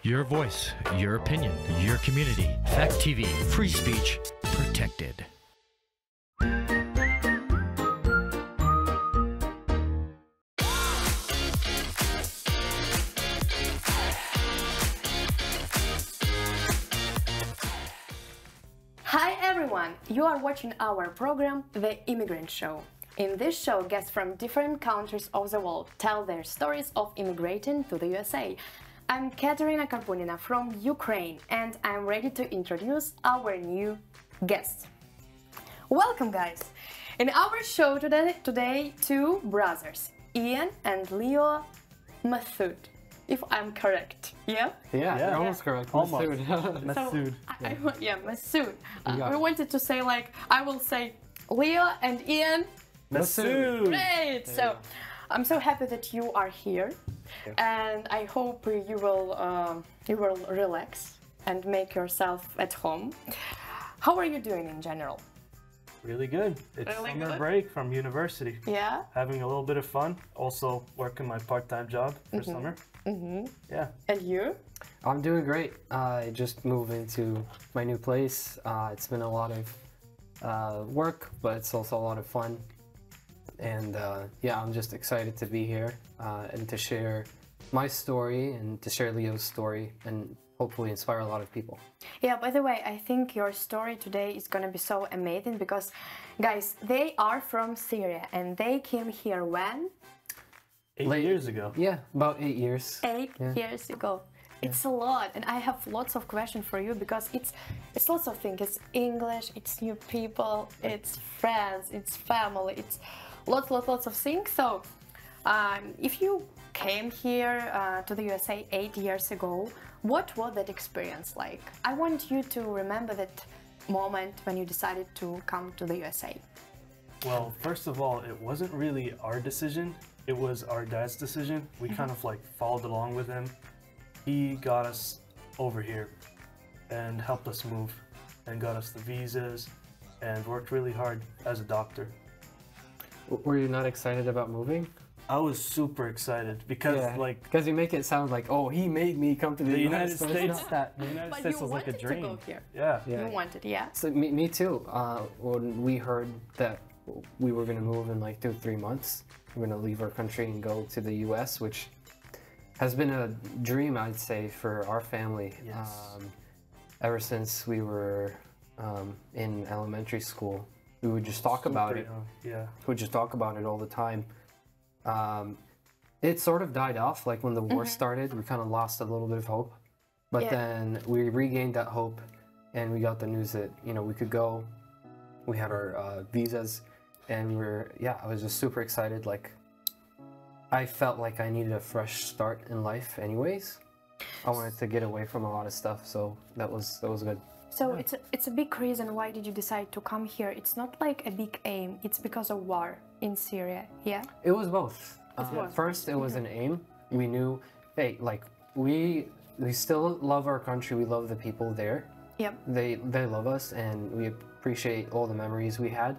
Your voice, your opinion, your community. Fact TV, free speech protected. Hi everyone! You are watching our program, The Immigrant Show. In this show, guests from different countries of the world tell their stories of immigrating to the USA. I'm Kateryna Karpunina from Ukraine, and I'm ready to introduce our new guests. Welcome, guys! In our show today, two brothers, Ian and Leo Massoud. If I'm correct, yeah? Yeah, you're almost correct. Almost. Massoud. Massoud. Massoud. got We it. wanted to say I will say Leo and Ian. Massoud. Great! So, I'm so happy that you are here, and I hope you will relax and make yourself at home. How are you doing in general? Really good. It's Really summer good? break from university. Yeah? Having a little bit of fun. Also working my part-time job for summer. Yeah. And you? I'm doing great. I just moved into my new place. It's been a lot of work, but it's also a lot of fun. And yeah, I'm just excited to be here and to share my story and to share Leo's story and hopefully inspire a lot of people. Yeah, by the way, I think your story today is gonna be so amazing because, guys, they are from Syria and they came here when? 8 years ago. Yeah, about 8 years. 8 years ago. It's a lot, and I have lots of questions for you because it's lots of things. It's English, it's new people, it's friends, it's family, it's lots of things. So, if you came here to the USA 8 years ago, what was that experience like? I want you to remember that moment when you decided to come to the USA. Well, first of all, it wasn't really our decision. It was our dad's decision. We kind of followed along with him. He got us over here and helped us move and got us the visas and worked really hard as a doctor. Were you not excited about moving? I was super excited because because you make it sound like, oh, he made me come to the United but it's States, not that. the United But States you was like a wanted dream. to go here. Yeah. Yeah. You wanted, yeah? So me too. When we heard that we were gonna move in like 2-3 months, we're gonna leave our country and go to the U.S., which has been a dream, I'd say, for our family. Yes. Ever since we were in elementary school, we would just talk about it. Yeah. We would just talk about it all the time. It sort of died off, like when the war started, we kind of lost a little bit of hope. But then we regained that hope and we got the news that, you know, we could go. We had our visas and I was just super excited. Like, I felt like I needed a fresh start in life anyways. I wanted to get away from a lot of stuff, so that was good. So it's a big reason why did you decide to come here. It's not like a big aim, it's because of war in Syria, yeah? It was both. both. First, it was an aim. We knew, hey, like, we still love our country, we love the people there. Yep. They love us and we appreciate all the memories we had.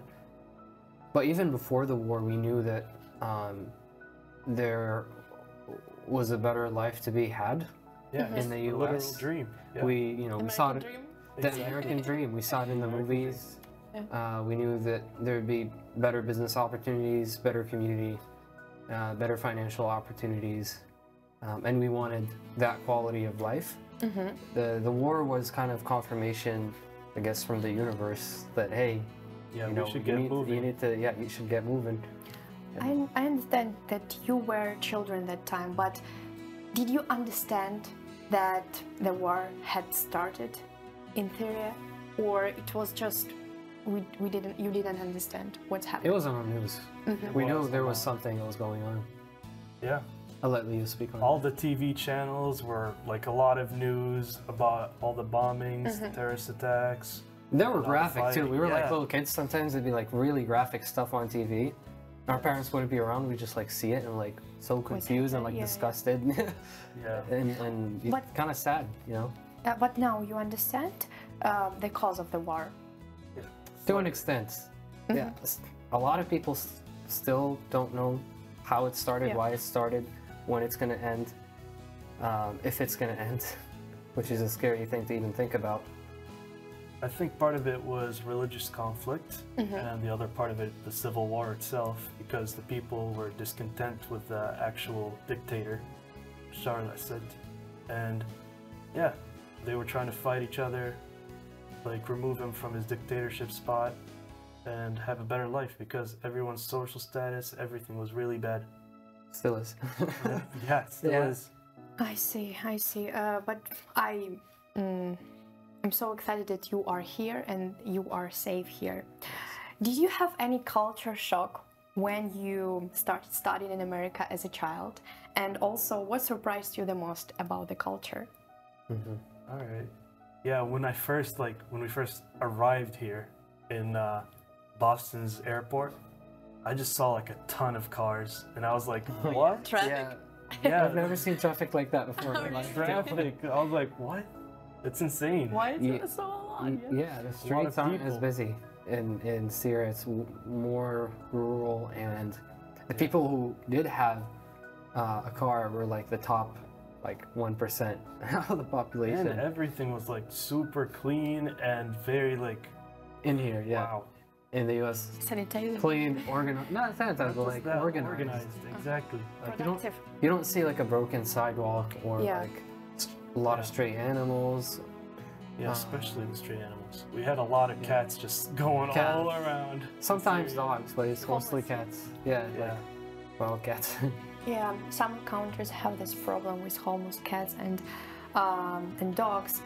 But even before the war, we knew that there was a better life to be had in the U.S. A literal dream. Yeah. We saw it, Dream? the American dream. We saw it in the movies. We knew that there would be better business opportunities, better community, better financial opportunities, and we wanted that quality of life. The war was kind of confirmation, I guess, from the universe that, hey, we should get moving. You should get moving. I understand that you were children that time, but did you understand that the war had started in Syria, or it was just you didn't understand what's happening? It was on the news. We knew there was something that was going on. Yeah. I'll let Leo speak on All the TV channels were like a lot of news about all the bombings, the terrorist attacks. They were graphic too. We were like Yeah. little kids. Sometimes it'd be like really graphic stuff on TV. Our parents wouldn't be around. We just like see it and like so confused and like disgusted, Yeah. and kind of sad, you know. But now you understand the cause of the war. To an extent, yeah. A lot of people still don't know how it started, why it started, when it's going to end, if it's going to end. which is a scary thing to even think about. I think part of it was religious conflict, and the other part of it, the civil war itself, because the people were discontent with the actual dictator, Bashar al-Assad, and yeah, they were trying to fight each other, like remove him from his dictatorship spot, and have a better life, because everyone's social status, everything was really bad. Still is. Yeah, it still is. I see, I see. But I'm so excited that you are here and you are safe here. Did you have any culture shock when you started studying in America as a child? And also, what surprised you the most about the culture? All right. Yeah, when we first arrived here in Boston's airport, I just saw like a ton of cars, and I was like, what? Traffic. Yeah, I've never seen traffic like that before. traffic. I was like, what? It's insane. Why is it so long? Yeah, the streets aren't as busy in Syria. It's more rural, and the people who did have a car were like the top, like 1% of the population. And everything was like super clean and very like in here, yeah. wow. In the U.S., Sanitized. clean, organized, not sanitized, but like that, organized. Exactly. Like Productive. you don't see like a broken sidewalk or Yeah. like a lot of stray animals. Yeah, especially the stray animals. We had a lot of cats just going all around. Sometimes dogs, but it's mostly cats. Yeah, Yeah. like wild cats. Yeah, some countries have this problem with homeless cats and dogs,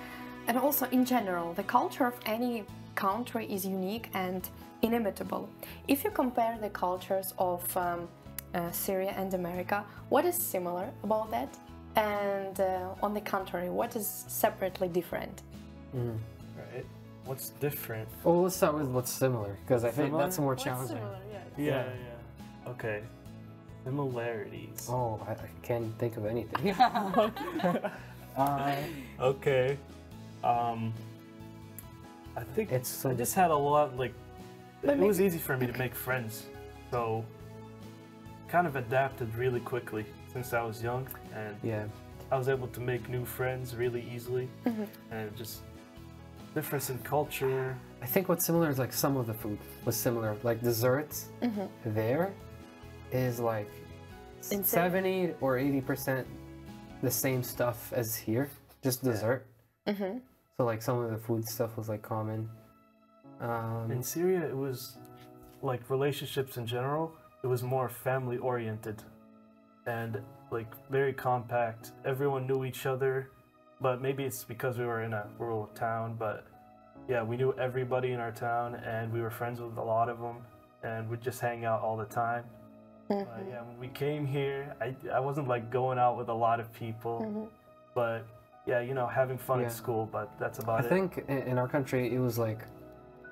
and also in general, the culture of any country is unique and inimitable. If you compare the cultures of Syria and America, what is similar about that? And on the contrary, what is separately different? Right. What's different? Well, let's start with what's similar, because I think Similar? that's more challenging. Yeah. Okay. Similarities. Oh, I can't think of anything. Okay. I think It's so I just had a lot like it was easy for me to make friends, so kind of adapted really quickly since I was young, and yeah. I was able to make new friends really easily, and just difference in culture. I think what's similar is like some of the food was similar. Like desserts there is like 70 or 80% the same stuff as here, just dessert. So like some of the food stuff was like common. In Syria, it was like relationships in general. It was more family oriented, and like very compact. Everyone knew each other, but maybe it's because we were in a rural town. But yeah, we knew everybody in our town, and we were friends with a lot of them, and we'd just hang out all the time. But yeah, when we came here, I wasn't like going out with a lot of people, but yeah, you know, having fun at school, but that's about it. I think in our country it was like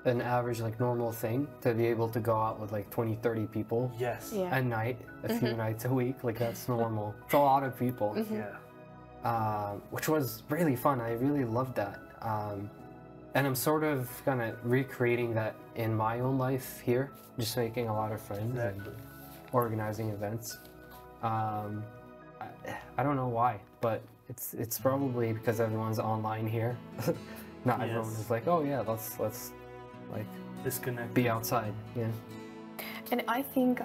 an average, like normal thing to be able to go out with like 20, 30 people Yes. Yeah. a night, a few nights a week. Like that's normal. It's a lot of people. Yeah. Which was really fun. I really loved that. And I'm sort of kind of recreating that in my own life here, just making a lot of friends and organizing events. I don't know why, but it's probably because everyone's online here. Not everyone is like, oh yeah, let's like Disconnect. be outside. Yeah. And I think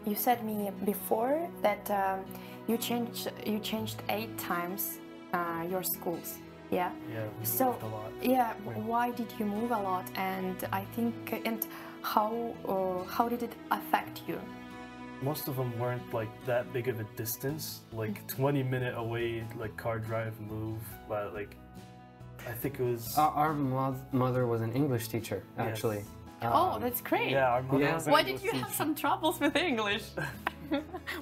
you said me before that you changed 8 times your schools. Yeah. Yeah. We So moved a lot. yeah, why did you move a lot? And I think how did it affect you? Most of them weren't like that big of a distance, like 20-minute away, like car drive move. But like, I think it was. Our mother was an English teacher, actually. Oh, that's great. Yeah, our mother was an Why English did you have teacher. some troubles with English?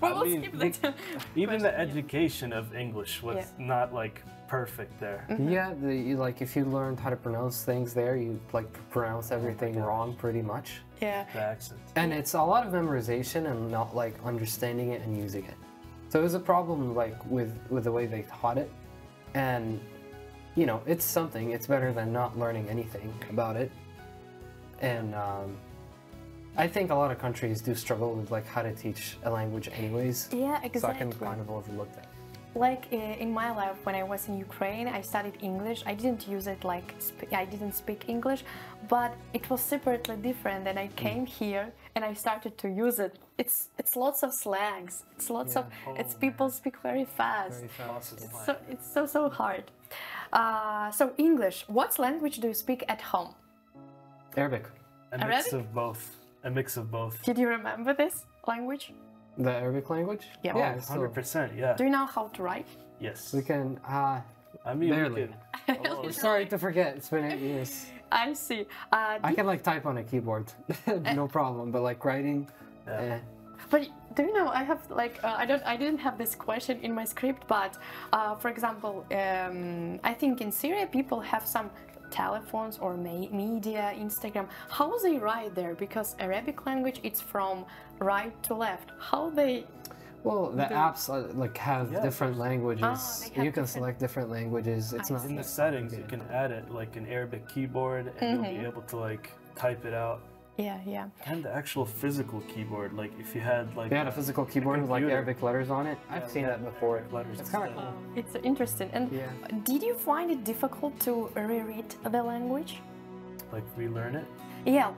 We'll skip that. Even the education of English was not like perfect there. Yeah, like if you learned how to pronounce things there, you like pronounce everything wrong pretty much. Yeah. The accent. And it's a lot of memorization and not like understanding it and using it. So it was a problem like with the way they taught it. And you know, it's something. It's better than not learning anything about it. And I think a lot of countries do struggle with like how to teach a language anyways. Yeah, exactly. So I can kind of overlook that. like in my life when I was in Ukraine, I studied English. I didn't use it like I didn't speak English, but it was separately different. And I came here and I started to use it. It's lots of slangs. It's lots of people speak very fast. Very fast. It's so hard. So English. What language do you speak at home? Arabic. A mix Arabic? of both. A mix of both. Did you remember this language? The Arabic language? Yeah. Yeah, Oh, so 100%, yeah. Do you know how to write? Yes. we can, I mean, barely. we can. we're sorry to forget, it's been 8 years. I see. I can like type on a keyboard, no problem, but like writing, Yeah. But do you know, I have like I didn't have this question in my script, but for example, I think in Syria people have some telephones or media, Instagram. How they write there? Because Arabic language, it's from right to left. How they? well, the apps like have Yeah, different languages. they have You can different- select different languages. It's I not see. In the settings, you can add it like an Arabic keyboard, and you'll be able to like type it out. Yeah. And the actual physical keyboard, like if you had like They had a physical keyboard with like computer. Arabic letters on it. I've seen that before. Arabic letters It's kind of instead. cool. It's interesting. And Yeah. did you find it difficult to reread the language? like relearn it. Yeah,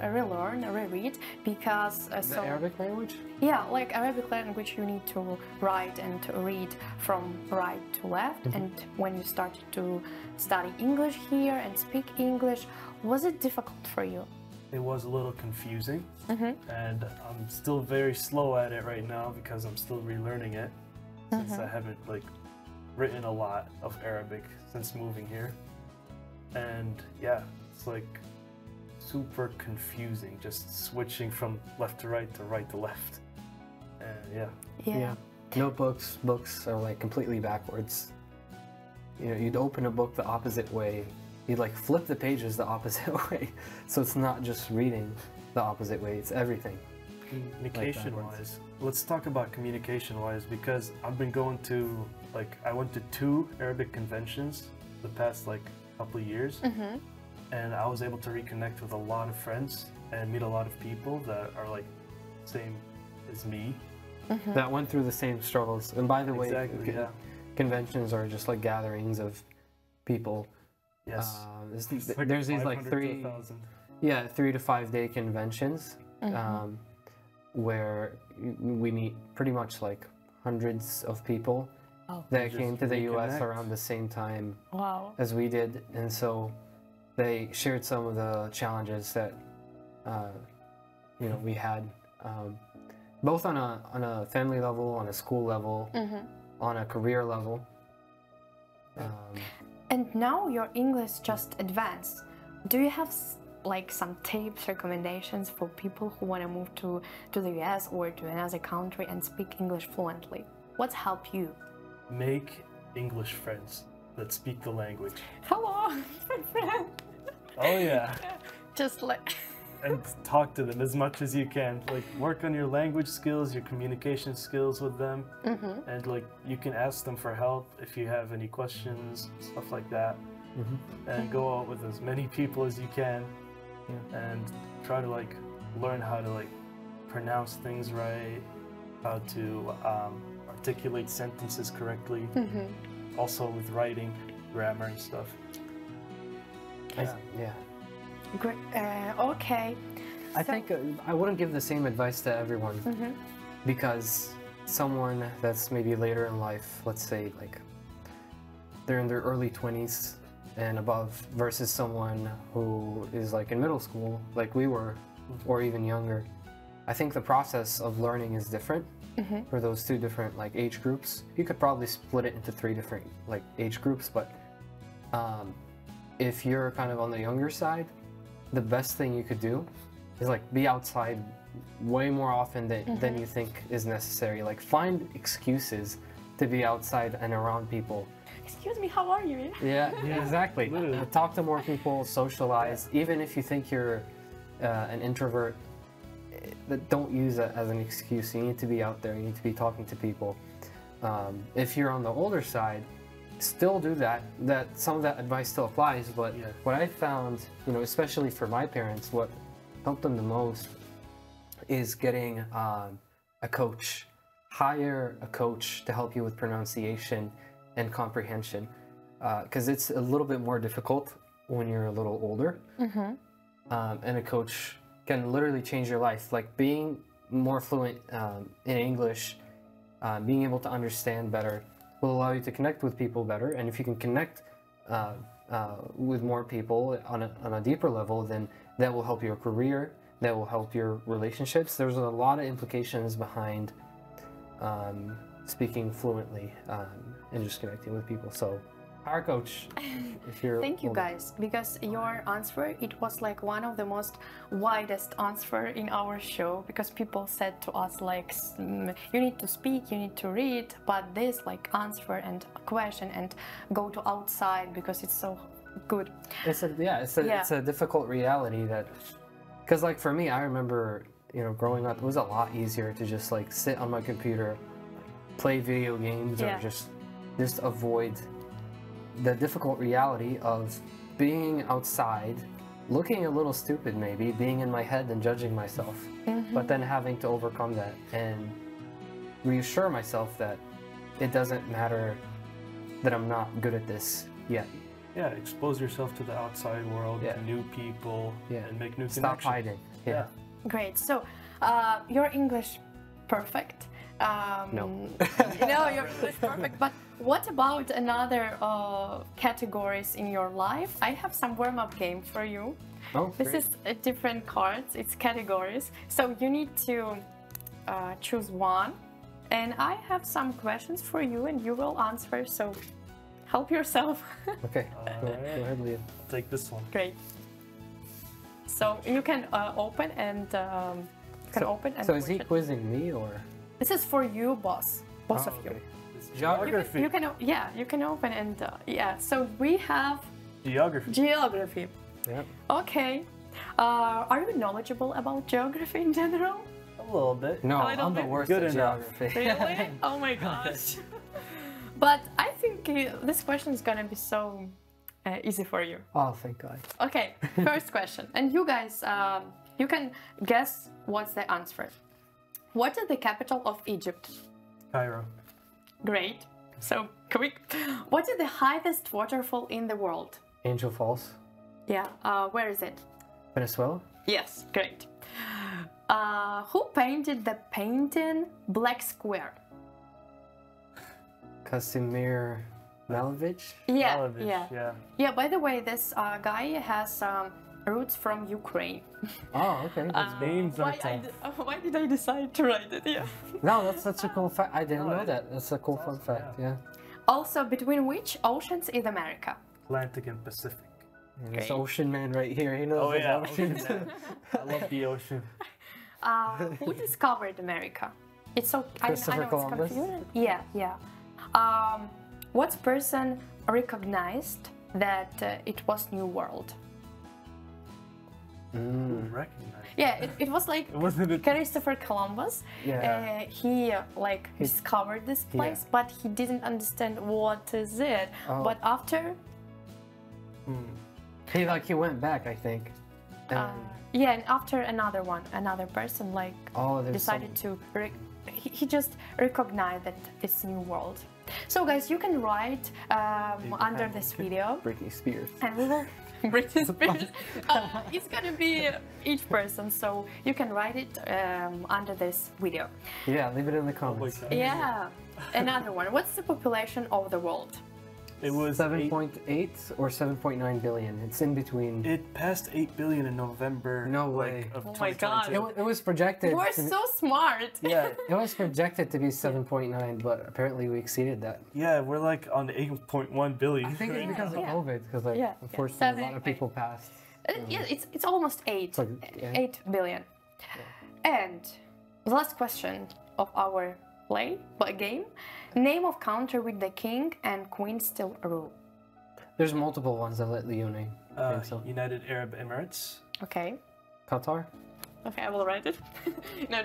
relearn, reread, because The Arabic language? yeah, like Arabic language, you need to write and to read from right to left. And when you started to study English here and speak English, was it difficult for you? It was a little confusing, and I'm still very slow at it right now because I'm still relearning it since I haven't like written a lot of Arabic since moving here. And yeah, it's like super confusing, just switching from left to right to left. And yeah. Notebooks, books are like completely backwards. You know, you'd open a book the opposite way. You'd like flip the pages the opposite way. So it's not just reading the opposite way, it's everything. Communication backwards. wise, let's talk about communication wise because I've been going to like I went to 2 Arabic conventions the past like couple of years, and I was able to reconnect with a lot of friends and meet a lot of people that are like same as me. That went through the same struggles. And by the way, Exactly, yeah. conventions are just like gatherings of people. Yes. There's these like 500 to 3 1,000. to 5 day conventions where we meet pretty much like hundreds of people that Just came to the US reconnect. around the same time Wow. as we did, and so they shared some of the challenges that we had, both on a family level, on a school level, on a career level. And now your English just advanced. Do you have like some tips, recommendations for people who want to move to the US or to another country and speak English fluently? What's helped you? Make English friends that speak the language. Hello, my friend. Oh yeah. Just like And talk to them as much as you can. Like work on your language skills, your communication skills with them, and like you can ask them for help if you have any questions, stuff like that. And go out with as many people as you can, and try to like learn how to like pronounce things right, how to articulate sentences correctly. Also with writing, grammar and stuff. Yeah. great. Okay. I think I wouldn't give the same advice to everyone because someone that's maybe later in life, let's say like they're in their early 20s and above versus someone who is like in middle school like we were or even younger, I think the process of learning is different for those 2 different like age groups. You could probably split it into 3 different like age groups, but if you're kind of on the younger side, the best thing you could do is like be outside way more often than you think is necessary. Like find excuses to be outside and around people. Excuse me, how are you? Yeah, exactly. Talk to more people, socialize. Even if you think you're an introvert, don't use it as an excuse. You need to be out there. You need to be talking to people. If you're on the older side, still do that. Some of that advice still applies, but what I found, especially for my parents, what helped them the most is getting a coach hire a coach to help you with pronunciation and comprehension, because it's a little bit more difficult when you're a little older. And a coach can literally change your life. Like being more fluent in English, being able to understand better will allow you to connect with people better. And if you can connect with more people on a deeper level, then that will help your career, that will help your relationships. There's a lot of implications behind speaking fluently and just connecting with people. So hire a coach if you're Thank you older. guys, because your answer, it was like one of the most widest answer in our show, because people said to us like, you need to speak, you need to read, but this like answer and question and go to outside because it's so good. It's a difficult reality that, because like for me, I remember, you know, growing up, it was a lot easier to just like sit on my computer, play video games, or just avoid the difficult reality of being outside, looking a little stupid maybe, being in my head and judging myself, but then having to overcome that and reassure myself that it doesn't matter that I'm not good at this yet. Yeah, expose yourself to the outside world, Yeah. to new people, Yeah. and make new Stop connections. hiding. Yeah. Great. So, your English perfect. No. No, your English perfect. But what about another categories in your life? I have some warm-up game for you. Oh, This great. is different cards. It's categories. So you need to choose one, and I have some questions for you, and you will answer. So help yourself. Okay. Go ahead, Leo. Take this one. Great. So you can open and So is he watch it. quizzing me or? This is for you, boss. Both of you. okay. It's Geography. You can you can open and yeah. So we have Geography. geography. Yeah. Okay. Are you knowledgeable about geography in general? A little bit. No, A little I'm the bit. worst Good at enough. geography. Really? Oh my gosh. But I think this question is gonna be so easy for you. Oh, thank God. Okay, first question. And you guys, you can guess what's the answer. What is the capital of Egypt? Cairo. Great. So quick. What is the highest waterfall in the world? Angel Falls, Yeah. Where is it? Venezuela. Yes. Great. Who painted the painting Black Square? Casimir Malevich. Yeah. Malevich, Yeah. yeah. Yeah. By the way, this guy has roots from Ukraine. Oh, okay. That's Names are tough. Why did I decide to write it? Yeah. No, that's such a cool fact. I didn't No, know that. That's a cool fun awesome, fact. Yeah. Also, between which oceans is America? Atlantic and Pacific. And this Great. ocean man right here. He knows Oh his yeah, oceans. I love the ocean. Who discovered America? It's so I Christopher know Columbus? it's confusing. Yeah, yeah. What person recognized that it was New World? Recognize. Yeah, it was like Wasn't it? Christopher Columbus. Yeah. He discovered this place, but he didn't understand what is it. Oh. But after, He went back, I think. And, yeah, and after another person oh, there's decided to he just recognized that it's New World. So guys, you can write under this video, Britney Spears. and we will Britney Spears. It's gonna be each person, so you can write it under this video. Yeah, leave it in the comments. God. Yeah, another one. What's the population of the world? It was 7.8 or 7.9 billion. It's in between. It passed 8 billion in November. No way. Of Oh my God. 2022. It was projected. You are to be- so smart. Yeah, It was projected to be 7.9, but apparently we exceeded that. yeah, we're like on 8.1 billion. I think it's because of Yeah. COVID, because like Yeah, yeah. unfortunately a lot of people passed. Yeah, it's almost 8. like, yeah. 8 billion. And the last question of our game. Name of country with the king and queen still rule. There's multiple ones. I'll let Leo name. So. United Arab Emirates, Okay. Qatar. Okay, I will write it. No.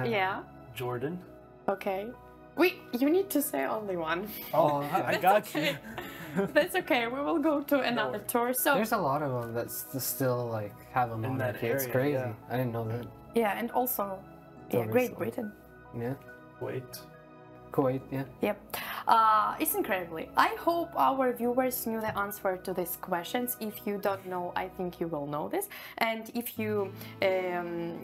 Yeah. Jordan. Okay. Wait, you need to say only one. Oh, I got okay. you. That's okay. We will go to another tour. So There's a lot of them that still like have a In that monarchy. It's area, crazy. yeah. I didn't know that. yeah, and also Till Great recently. Britain. Yeah. Wait. Kuwait, yeah. Yep. It's incredibly. I hope our viewers knew the answer to these questions. If you don't know, I think you will know this. And if you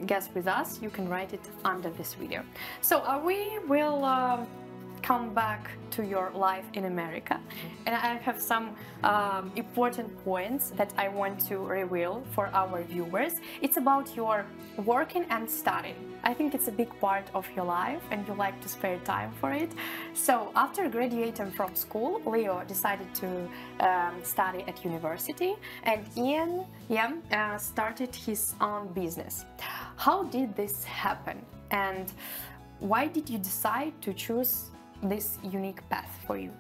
guess with us, you can write it under this video. So we will come back to your life in America. And I have some important points that I want to reveal for our viewers. It's about your working and studying. I think it's a big part of your life and you like to spare time for it. So after graduating from school, Leo decided to study at university, and Ian started his own business. How did this happen, and why did you decide to choose this unique path for you?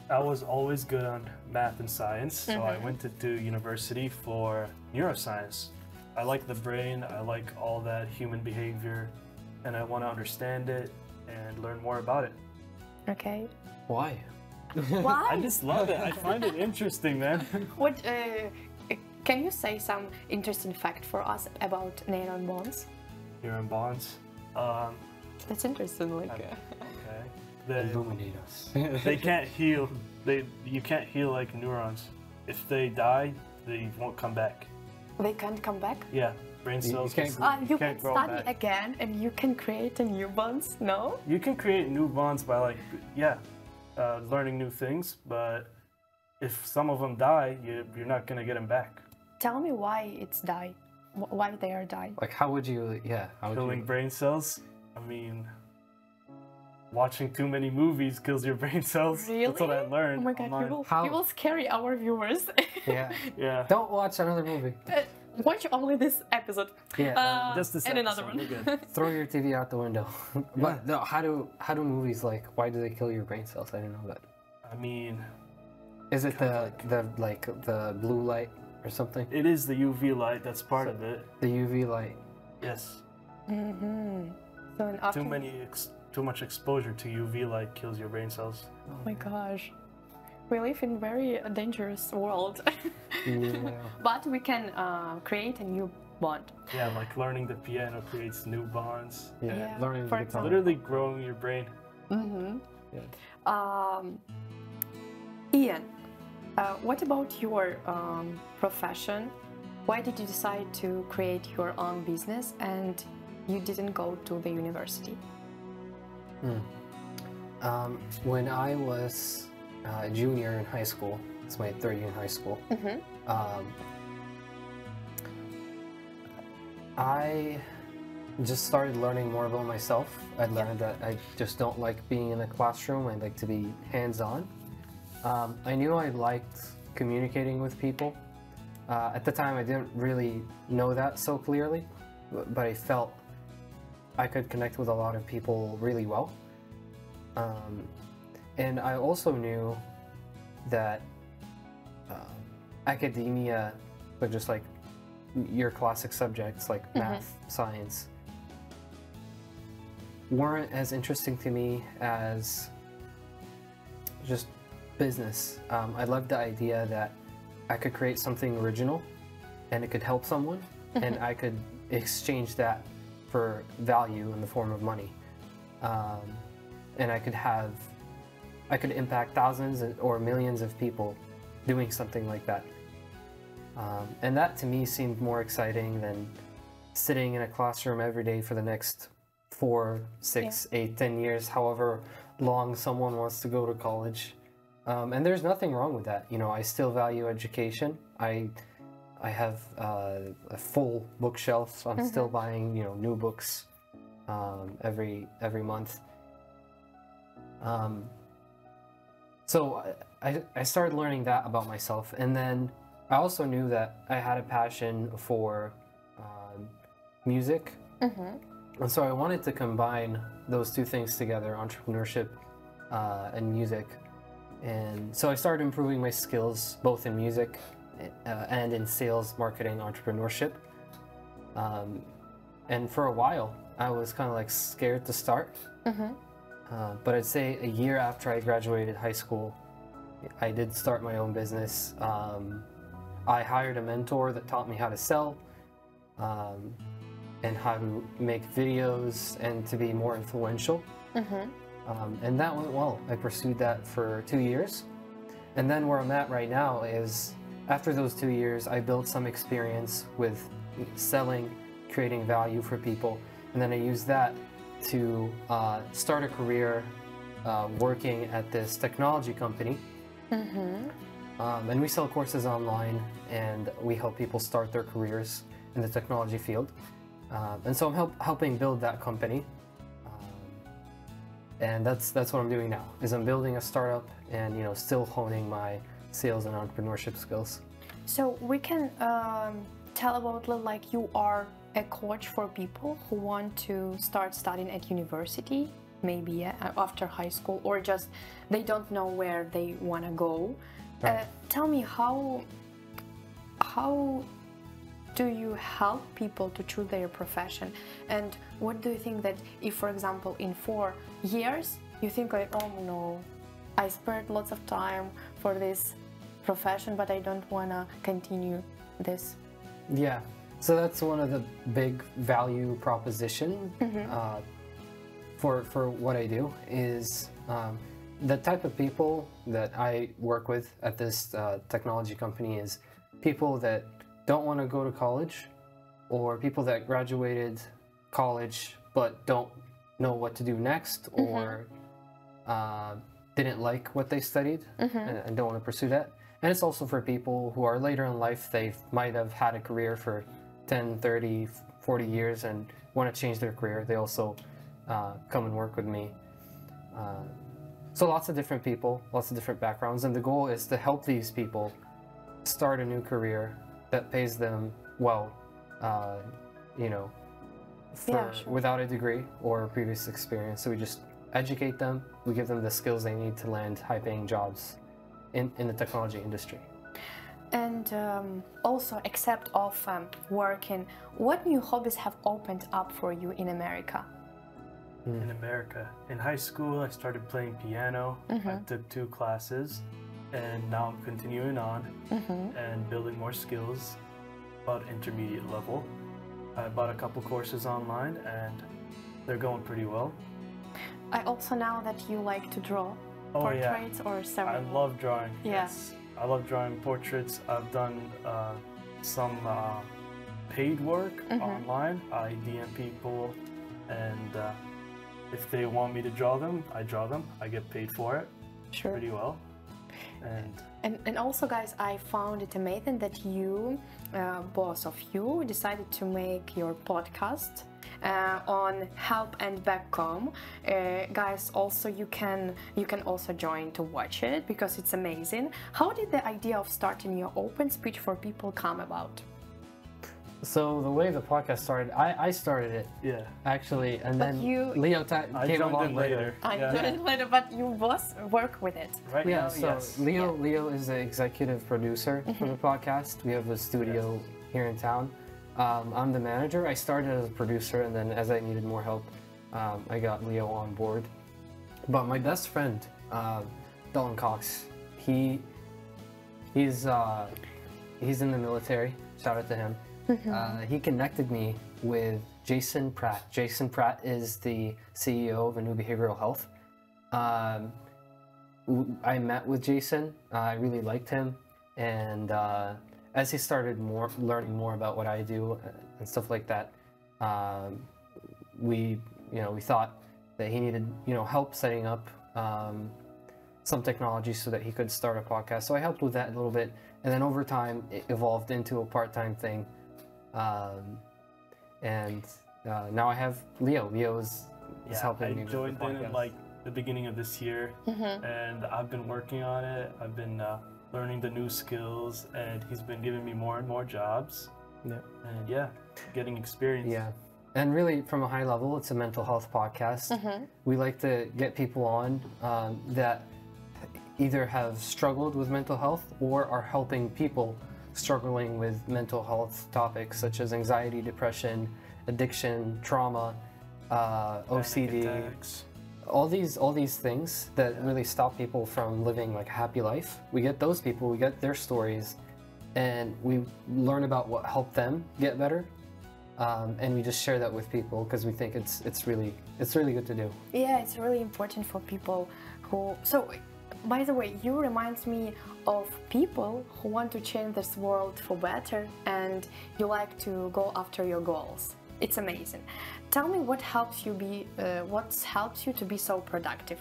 I was always good on math and science, so I went to do university for neuroscience. I like the brain, I like all that human behavior, and I want to understand it and learn more about it. Okay. Why? Why? I just love it. I find it interesting, man. What can you say some interesting fact for us about neuron bonds? Neuron bonds. That's interesting. Like, Okay. Illuminate us. They can't heal. You can't heal like neurons. If they die, they won't come back. they can't come back. Yeah, brain cells. You can grow study back. again, and you can create a new bonds. No. You can create new bonds by learning new things, but if some of them die, you're not gonna get them back. Tell me why it's die. Why they are die. Like, how would you? Yeah. How would Killing you? brain cells. I mean, watching too many movies kills your brain cells. Really? That's what I learned. Oh my god, online. you will scare our viewers. Yeah. Yeah. Don't watch another movie. Watch only this episode. Yeah. Just this and another episode, one. we're good. Throw your TV out the window. But no, how do movies, like, why do they kill your brain cells? I didn't know that. I mean, Is it the blue light or something? it is the UV light that's part of it. The UV light. Yes. So in after, Too much exposure to UV light kills your brain cells. oh my gosh, we live in very dangerous world. Yeah. But we can create a new bond. Yeah, like learning the piano creates new bonds. Yeah. Yeah, Learning for the guitar. example. Literally growing your brain. Yeah. Ian, what about your profession? Why did you decide to create your own business and you didn't go to the university? When I was a junior in high school, it's my third year in high school, I just started learning more about myself. I learned that I just don't like being in a classroom. I like to be hands-on. I knew I liked communicating with people. At the time, I didn't really know that so clearly, but I felt I could connect with a lot of people really well. And I also knew that academia, but just like your classic subjects like math, science, weren't as interesting to me as just business. I loved the idea that I could create something original and it could help someone, and I could exchange that for value in the form of money. And I could impact thousands or millions of people doing something like that. And that to me seemed more exciting than sitting in a classroom every day for the next 4, 6, 8, 10 years, however long someone wants to go to college. And there's nothing wrong with that. You know, I still value education. I have a full bookshelf. I'm still buying, new books every month. So I started learning that about myself, and then I also knew that I had a passion for music, and so I wanted to combine those two things together, entrepreneurship and music. And so I started improving my skills both in music and in sales, marketing, entrepreneurship. And for a while, I was kind of like scared to start. But I'd say a year after I graduated high school, I did start my own business. I hired a mentor that taught me how to sell and how to make videos and to be more influential And that went well. I pursued that for 2 years. And then where I'm at right now is after those 2 years, I built some experience with selling, creating value for people. And then I used that to start a career working at this technology company. And we sell courses online, and we help people start their careers in the technology field. And so I'm helping build that company. And that's what I'm doing now, is I'm building a startup and, you know, still honing my sales and entrepreneurship skills. So we can tell about, like, you are a coach for people who want to start studying at university, maybe after high school, or just they don't know where they want to go. Right. Tell me, how do you help people to choose their profession? And what do you think that if, for example, in 4 years, you think like, oh no, I spared lots of time for this profession, but I don't want to continue this? Yeah, so that's one of the big value proposition for what I do is the type of people that I work with at this technology company is people that don't want to go to college, or people that graduated college but don't know what to do next, or didn't like what they studied and don't want to pursue that. And it's also for people who are later in life, they might have had a career for 10, 30, 40 years and want to change their career. They also come and work with me. So lots of different people, lots of different backgrounds, and the goal is to help these people start a new career that pays them well, you know, without a degree or previous experience. So we just educate them, we give them the skills they need to land high-paying jobs in the technology industry. And also, except of working, what new hobbies have opened up for you in America? In America, in high school, I started playing piano. I took 2 classes, and now I'm continuing on and building more skills about intermediate level. I bought a couple courses online, and they're going pretty well. I also know that you like to draw portraits or several. I love drawing. Yes. I love drawing portraits. I've done some paid work online. I DM people, and if they want me to draw them, I draw them. I get paid for it pretty well. And also, guys, I found it amazing that you, both of you, decided to make your podcast on help and backcom. Guys, also you can also join to watch it because it's amazing. How did the idea of starting your open speech for people come about? So the way the podcast started, I started it. Yeah. Actually, and But then you- Leo came along later. I did it later, but you both work with it. Right Yeah, now, so yes. Leo is the executive producer for the podcast. We have a studio here in town. I'm the manager. I started as a producer, and then as I needed more help, I got Leo on board. But my best friend, Dalton Cox, he's in the military. Shout out to him. He connected me with Jason Pratt. Jason Pratt is the CEO of A New Behavioral Health. I met with Jason. I really liked him, and as he started learning more about what I do and stuff like that, we thought that he needed help setting up some technology so that he could start a podcast. So I helped with that a little bit, and then over time it evolved into a part-time thing. And now I have Leo. Leo is helping me with the podcast. I joined in like the beginning of this year, and I've been working on it. I've been learning the new skills, and he's been giving me more and more jobs. Yeah. And getting experience. Yeah. And really, from a high level, it's a mental health podcast. We like to get people on that either have struggled with mental health or are helping people struggling with mental health topics such as anxiety, depression, addiction, trauma, OCD, all these things that really stop people from living like a happy life. We get those people, we get their stories, and we learn about what helped them get better. and we just share that with people because we think it's really good to do. Yeah, it's really important for people who. So, by the way, you remind me of people who want to change this world for better, and you like to go after your goals. It's amazing. Tell me what helps you to be so productive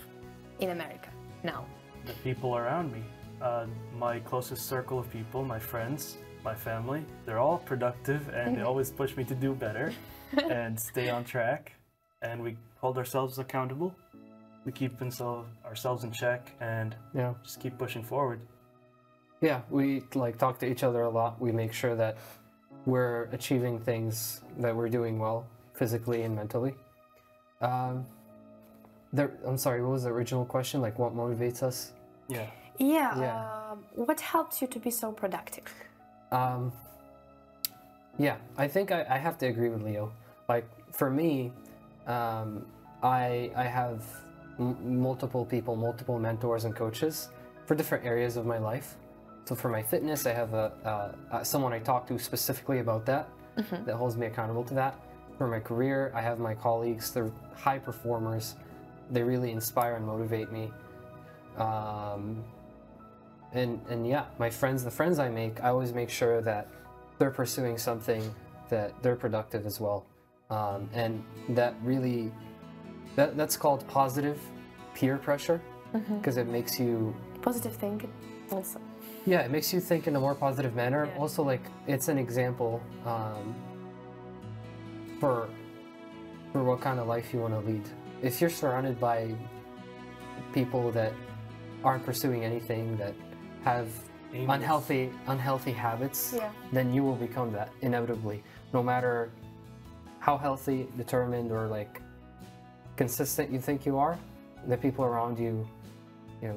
in America now. The people around me, my closest circle of people, my friends, my family, they're all productive and they always push me to do better and stay on track, and we hold ourselves accountable. We keep ourselves in check and just keep pushing forward. Yeah, we like talk to each other a lot. We make sure that we're achieving things, that we're doing well physically and mentally. I'm sorry, what was the original question? Like, what motivates us? What helps you to be so productive? Yeah, I think I have to agree with Leo. Like, for me, I have multiple people, multiple mentors and coaches for different areas of my life. So for my fitness, I have someone I talk to specifically about that, that holds me accountable to that. For my career, I have my colleagues. They're high performers. They really inspire and motivate me. And yeah, my friends, the friends I make, I always make sure that they're pursuing something that they're productive as well. And that really, that's called positive peer pressure, because it makes you... Positive thinking also. Yeah, it makes you think in a more positive manner. Yeah. Also, like, it's an example for what kind of life you want to lead. If you're surrounded by people that aren't pursuing anything, that have unhealthy habits, then you will become that inevitably. No matter how healthy, determined, or like consistent you think you are, the people around you,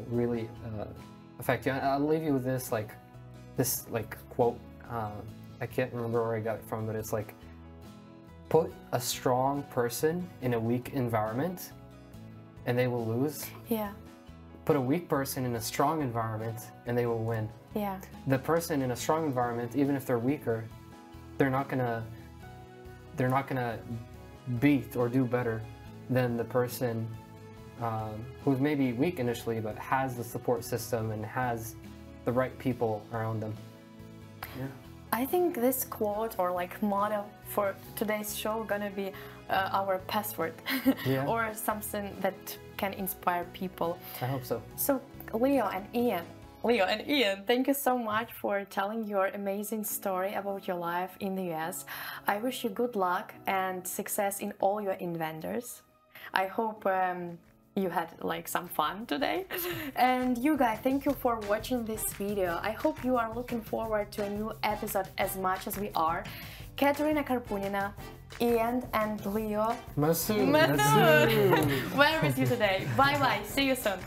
really affect you. And I'll leave you with this quote. I can't remember where I got it from, but it's like, put a strong person in a weak environment and they will lose. Yeah. Put a weak person in a strong environment and they will win. Yeah. The person in a strong environment, even if they're weaker, they're not gonna beat or do better than the person who's maybe weak initially but has the support system and has the right people around them. Yeah. I think this quote or like motto for today's show gonna be our password or something that can inspire people. I hope so. So Leo and Ian, thank you so much for telling your amazing story about your life in the US. I wish you good luck and success in all your endeavors. I hope you had like some fun today. And you guys, thank you for watching this video. I hope you are looking forward to a new episode as much as we are. Kateryna Karpunina, Ian and Leo Massoud. We're with you today. Bye bye, see you soon.